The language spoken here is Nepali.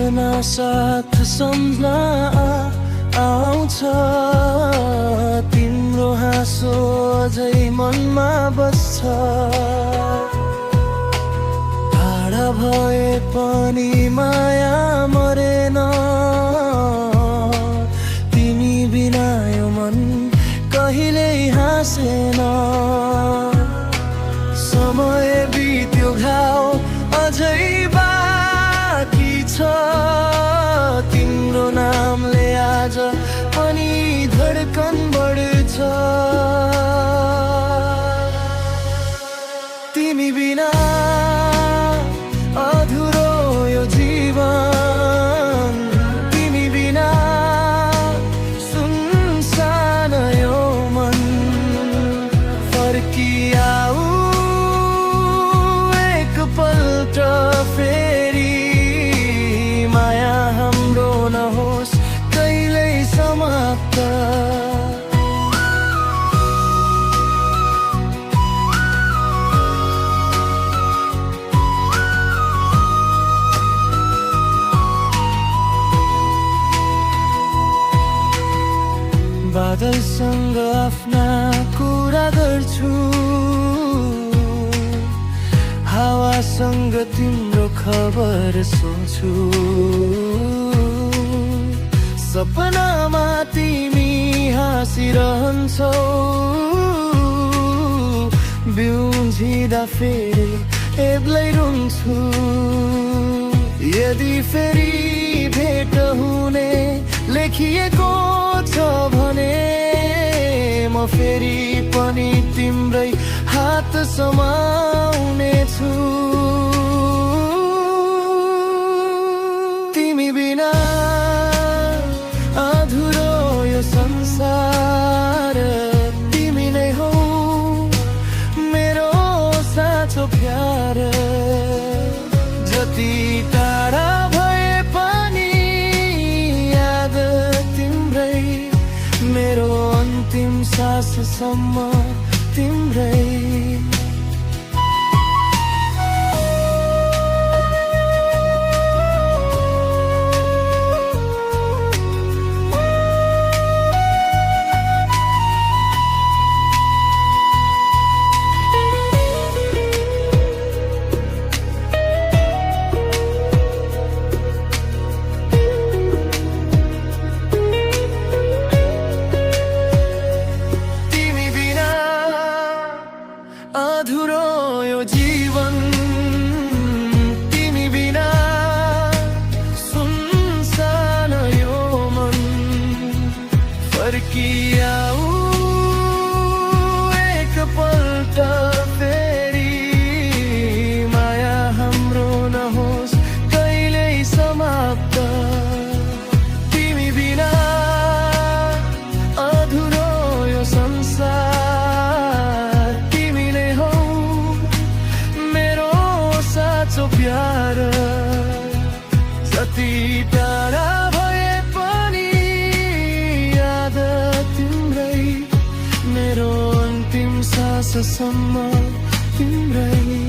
सम्झना साथ सम्झना आउँछ, तिम्रो हाँसो अझै मनमा बस्छ। टाढा भए पनि माया मरेन, तिमी बिना यो मन कहिल्यै हाँसेन। समय बित्यो घाउ अझै बाँकी छ, तिम्रो नामले आज पनि धड्कन बढ्छ। तिमी बिना अधुरो यो जीवन, तिमी बिना सुनसान यो मन। फर्किआऊ एकपल्ट फेरि, माया हाम्रो नहोस् कहिल्यै समाप्त। बादलसँग आफ्ना कुरा गर्छु, हावासँग तिम्रो खबर सोच्छु। सपनामा तिमी हाँसिरहन्छौ, बिउझिँदा फेरि एक्लै रुन्छु। यदि फेरि भेट हुने लेखिएको छ भने, म फेरि पनि तिम्रै हात समाउने छु। तिमी बिना अधुरो यो संसार, तिमी नै हौ मेरो साँचो प्यार। जति टाढा भए पनि याद तिम्रै, मेरो अन्तिम साससम्म तिम्रै। अधुरो यो जीवन, तिमी बिना सुनसान यो मन। फर्किआऊ एकपल्ट फेरि, माया हाम्रो नहोस् कहिल्यै समाप्त। तिमी बिना अधुरो यो संसार, प्यार। जति टाढा भए पनि याद तिम्रै, मेरो अन्तिम साससम्म तिम्रै।